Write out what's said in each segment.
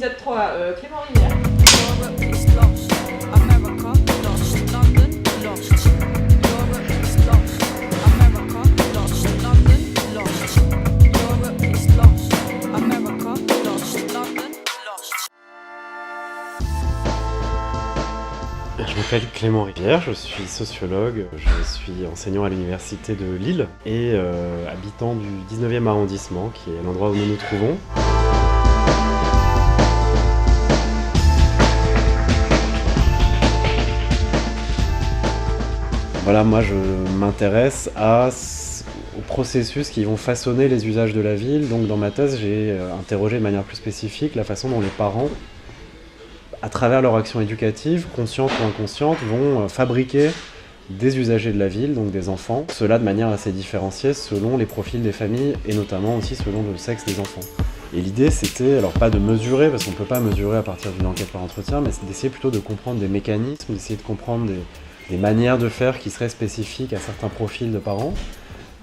Vous êtes trois, Clément Rivière. Europe is lost. America lost. London lost. Europe is lost. America lost. London lost. Europe is lost. America lost. London lost. Je m'appelle Clément Rivière, je suis sociologue, je suis enseignant à l'université de Lille et habitant du 19e arrondissement, qui est l'endroit où nous nous trouvons. Voilà, moi je m'intéresse aux processus qui vont façonner les usages de la ville. Donc dans ma thèse, j'ai interrogé de manière plus spécifique la façon dont les parents, à travers leur action éducative, consciente ou inconsciente, vont fabriquer des usagers de la ville, donc des enfants. Cela de manière assez différenciée selon les profils des familles et notamment aussi selon le sexe des enfants. Et l'idée c'était, alors pas de mesurer, parce qu'on ne peut pas mesurer à partir d'une enquête par entretien, mais c'est d'essayer plutôt de comprendre des mécanismes, d'essayer de comprendre des manières de faire qui seraient spécifiques à certains profils de parents.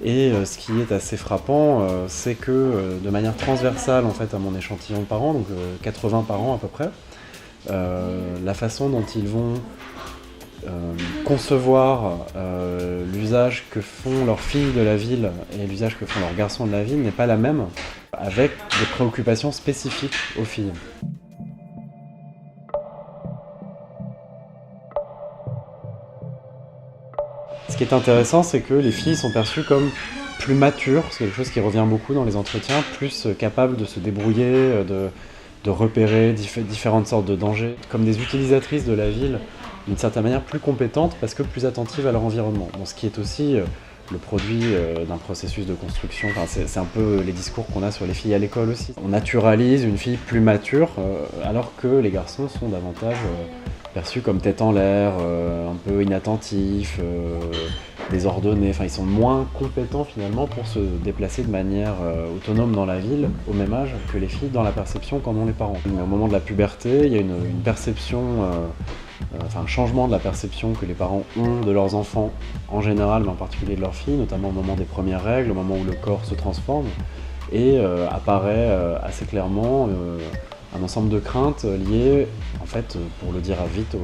Et ce qui est assez frappant, c'est que de manière transversale en fait, à mon échantillon de parents, donc 80 parents à peu près, la façon dont ils vont concevoir l'usage que font leurs filles de la ville et l'usage que font leurs garçons de la ville n'est pas la même, avec des préoccupations spécifiques aux filles. Ce qui est intéressant, c'est que les filles sont perçues comme plus matures, c'est quelque chose qui revient beaucoup dans les entretiens, plus capables de se débrouiller, de repérer différentes sortes de dangers, comme des utilisatrices de la ville, d'une certaine manière plus compétentes parce que plus attentives à leur environnement. Bon, ce qui est aussi le produit d'un processus de construction, enfin, c'est un peu les discours qu'on a sur les filles à l'école aussi. On naturalise une fille plus mature alors que les garçons sont davantage perçus comme tête en l'air, un peu inattentifs, désordonnés, enfin ils sont moins compétents finalement pour se déplacer de manière autonome dans la ville au même âge que les filles dans la perception qu'en ont les parents. Mais au moment de la puberté, il y a une perception, un changement de la perception que les parents ont de leurs enfants en général, mais en particulier de leurs filles, notamment au moment des premières règles, au moment où le corps se transforme, et apparaît assez clairement un ensemble de craintes liées, en fait, pour le dire vite,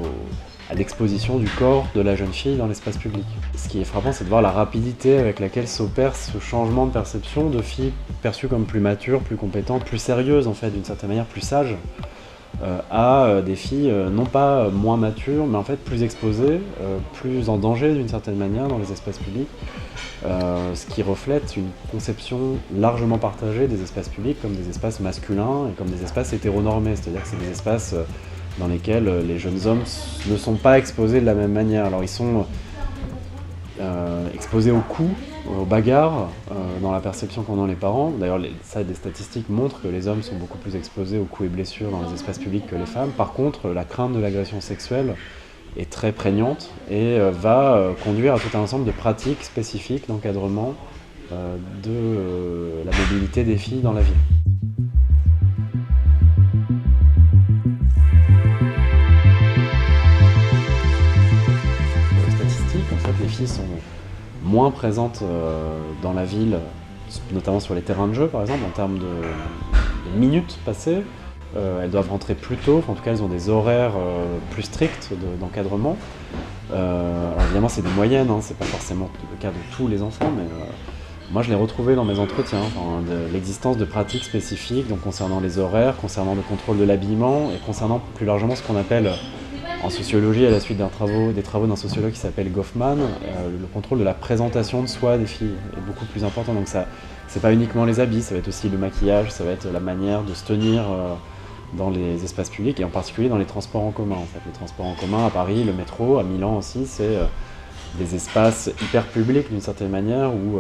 à l'exposition du corps de la jeune fille dans l'espace public. Ce qui est frappant, c'est de voir la rapidité avec laquelle s'opère ce changement de perception de filles perçues comme plus matures, plus compétentes, plus sérieuses en fait, d'une certaine manière, plus sages, à des filles non pas moins matures, mais en fait plus exposées, plus en danger d'une certaine manière dans les espaces publics, ce qui reflète une conception largement partagée des espaces publics comme des espaces masculins et comme des espaces hétéronormés, c'est-à-dire que c'est des espaces dans lesquels les jeunes hommes ne sont pas exposés de la même manière. Alors ils sont exposés aux coups, aux bagarres, dans la perception qu'en ont les parents. D'ailleurs, des statistiques montrent que les hommes sont beaucoup plus exposés aux coups et blessures dans les espaces publics que les femmes. Par contre, la crainte de l'agression sexuelle est très prégnante et va conduire à tout un ensemble de pratiques spécifiques d'encadrement de la mobilité des filles dans la ville. Les filles sont moins présentes dans la ville, notamment sur les terrains de jeu par exemple, en termes de minutes passées. Elles doivent rentrer plus tôt, en tout cas elles ont des horaires plus stricts d'encadrement. Alors évidemment c'est des moyennes, hein, c'est pas forcément le cas de tous les enfants, mais moi je l'ai retrouvé dans mes entretiens, l'existence de pratiques spécifiques donc concernant les horaires, concernant le contrôle de l'habillement et concernant plus largement ce qu'on appelle en sociologie, à la suite des travaux d'un sociologue qui s'appelle Goffman, le contrôle de la présentation de soi des filles est beaucoup plus important. Donc ça, c'est pas uniquement les habits, ça va être aussi le maquillage, ça va être la manière de se tenir dans les espaces publics et en particulier dans les transports en commun. En fait. Les transports en commun à Paris, le métro, à Milan aussi, c'est des espaces hyper publics d'une certaine manière où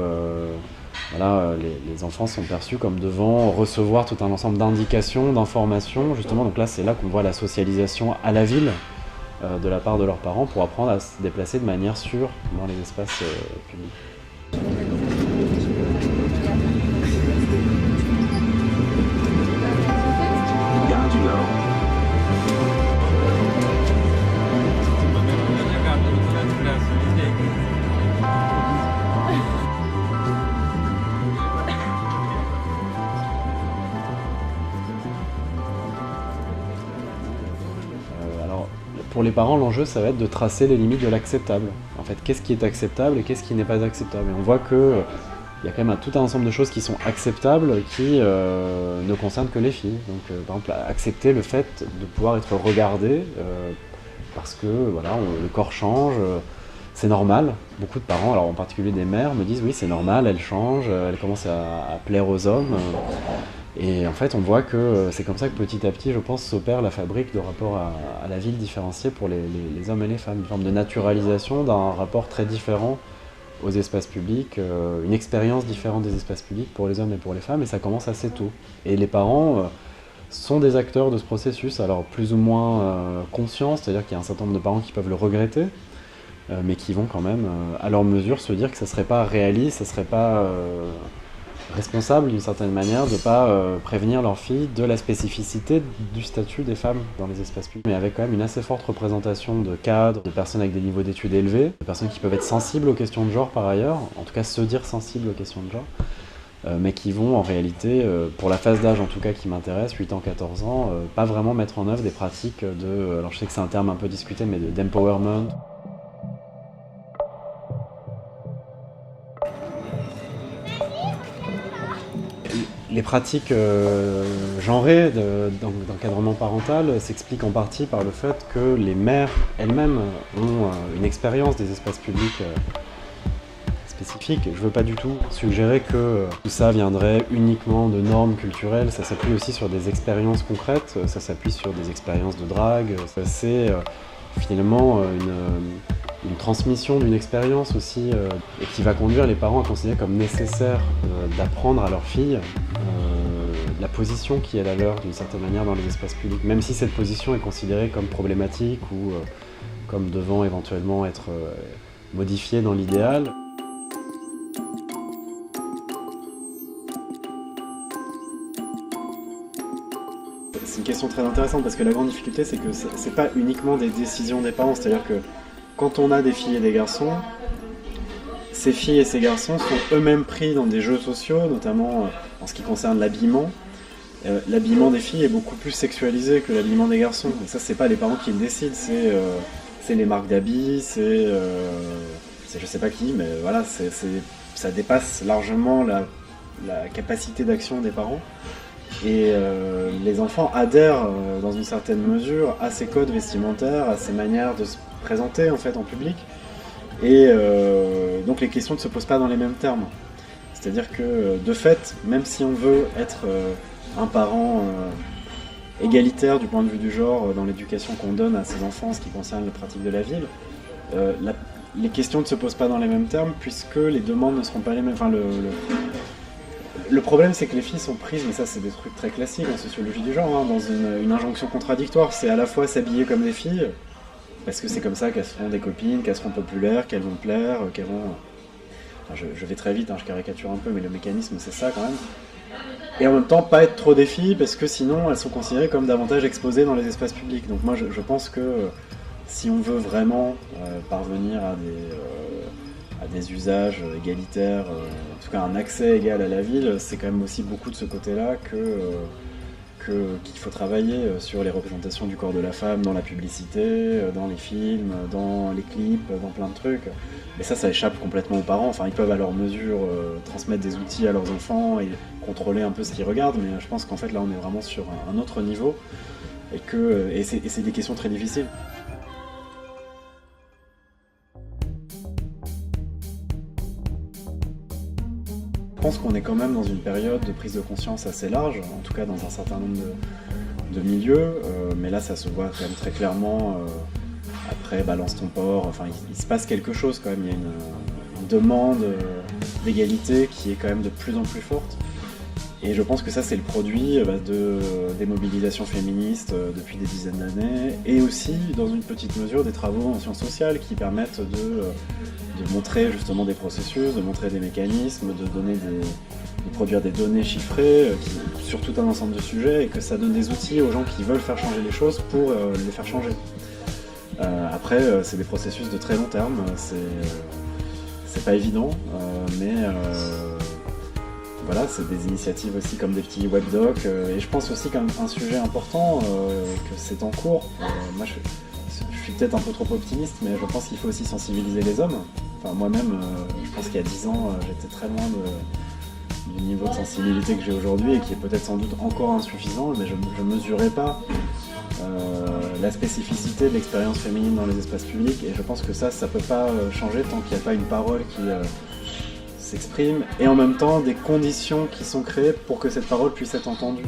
les enfants sont perçus comme devant recevoir tout un ensemble d'indications, d'informations. Justement, donc là, c'est là qu'on voit la socialisation à la ville de la part de leurs parents pour apprendre à se déplacer de manière sûre dans les espaces publics. Pour les parents, l'enjeu, ça va être de tracer les limites de l'acceptable. En fait, qu'est-ce qui est acceptable et qu'est-ce qui n'est pas acceptable. Et on voit que il y a quand même tout un ensemble de choses qui sont acceptables qui ne concernent que les filles. Donc, par exemple, accepter le fait de pouvoir être regardé parce que voilà, le corps change, c'est normal. Beaucoup de parents, alors en particulier des mères, me disent oui, c'est normal, elle change, elle commence à plaire aux hommes. Et en fait, on voit que c'est comme ça que petit à petit, je pense, s'opère la fabrique de rapport à la ville différenciée pour les hommes et les femmes. Une forme de naturalisation d'un rapport très différent aux espaces publics, une expérience différente des espaces publics pour les hommes et pour les femmes, et ça commence assez tôt. Et les parents sont des acteurs de ce processus, alors plus ou moins conscients, c'est-à-dire qu'il y a un certain nombre de parents qui peuvent le regretter, mais qui vont quand même, à leur mesure, se dire que ça ne serait pas réaliste, ça ne serait pas responsable d'une certaine manière de ne pas prévenir leur fille de la spécificité du statut des femmes dans les espaces publics. Mais avec quand même une assez forte représentation de cadres, de personnes avec des niveaux d'études élevés, de personnes qui peuvent être sensibles aux questions de genre par ailleurs, en tout cas se dire sensibles aux questions de genre, mais qui vont en réalité, pour la phase d'âge en tout cas qui m'intéresse, 8 ans, 14 ans, pas vraiment mettre en œuvre des pratiques de, alors je sais que c'est un terme un peu discuté, mais d'empowerment. Les pratiques genrées d'encadrement parental s'expliquent en partie par le fait que les mères elles-mêmes ont une expérience des espaces publics spécifiques. Je ne veux pas du tout suggérer que tout ça viendrait uniquement de normes culturelles, ça s'appuie aussi sur des expériences concrètes, ça s'appuie sur des expériences de drague, c'est finalement une transmission d'une expérience aussi et qui va conduire les parents à considérer comme nécessaire d'apprendre à leur fille la position qui est la leur d'une certaine manière dans les espaces publics, même si cette position est considérée comme problématique ou comme devant éventuellement être modifiée dans l'idéal. C'est une question très intéressante parce que la grande difficulté c'est que c'est pas uniquement des décisions des parents, c'est-à-dire que quand on a des filles et des garçons, ces filles et ces garçons sont eux-mêmes pris dans des jeux sociaux, notamment en ce qui concerne l'habillement. L'habillement des filles est beaucoup plus sexualisé que l'habillement des garçons. Et ça, c'est pas les parents qui le décident, c'est les marques d'habits, c'est je sais pas qui, mais voilà, ça dépasse largement la capacité d'action des parents. Et les enfants adhèrent dans une certaine mesure à ces codes vestimentaires, à ces manières de se présenter en fait en public. Et donc les questions ne se posent pas dans les mêmes termes. C'est-à-dire que de fait, même si on veut être un parent égalitaire du point de vue du genre dans l'éducation qu'on donne à ses enfants en ce qui concerne les pratiques de la ville, les questions ne se posent pas dans les mêmes termes puisque les demandes ne seront pas les mêmes. Enfin, le problème c'est que les filles sont prises, mais ça c'est des trucs très classiques en sociologie du genre, dans une injonction contradictoire. C'est à la fois s'habiller comme des filles, parce que c'est comme ça qu'elles seront des copines, qu'elles seront populaires, qu'elles vont plaire, qu'elles vont... Enfin, je vais très vite, je caricature un peu, mais le mécanisme c'est ça quand même. Et en même temps pas être trop des filles, parce que sinon elles sont considérées comme davantage exposées dans les espaces publics. Donc moi je pense que si on veut vraiment parvenir à des usages égalitaires, en tout cas un accès égal à la ville, c'est quand même aussi beaucoup de ce côté-là qu'il faut travailler sur les représentations du corps de la femme dans la publicité, dans les films, dans les clips, dans plein de trucs. Mais ça échappe complètement aux parents. Enfin, ils peuvent à leur mesure transmettre des outils à leurs enfants et contrôler un peu ce qu'ils regardent, mais je pense qu'en fait là on est vraiment sur un autre niveau et c'est des questions très difficiles. Je pense qu'on est quand même dans une période de prise de conscience assez large, en tout cas dans un certain nombre de milieux, mais là ça se voit quand même très clairement après Balance ton port, enfin il se passe quelque chose quand même, il y a une demande d'égalité qui est quand même de plus en plus forte. Et je pense que ça c'est le produit des mobilisations féministes depuis des dizaines d'années, et aussi dans une petite mesure des travaux en sciences sociales qui permettent de montrer justement des processus, de montrer des mécanismes, de produire des données chiffrées sur tout un ensemble de sujets, et que ça donne des outils aux gens qui veulent faire changer les choses pour les faire changer. Après c'est des processus de très long terme, c'est pas évident, mais voilà, c'est des initiatives aussi comme des petits webdocs, et je pense aussi qu'un sujet important, que c'est en cours. Moi je suis peut-être un peu trop optimiste, mais je pense qu'il faut aussi sensibiliser les hommes. Enfin, moi-même, je pense qu'il y a 10 ans, j'étais très loin du niveau de sensibilité que j'ai aujourd'hui et qui est peut-être sans doute encore insuffisant, mais je ne mesurais pas la spécificité de l'expérience féminine dans les espaces publics, et je pense que ça peut pas changer tant qu'il n'y a pas une parole qui s'exprime, et en même temps des conditions qui sont créées pour que cette parole puisse être entendue.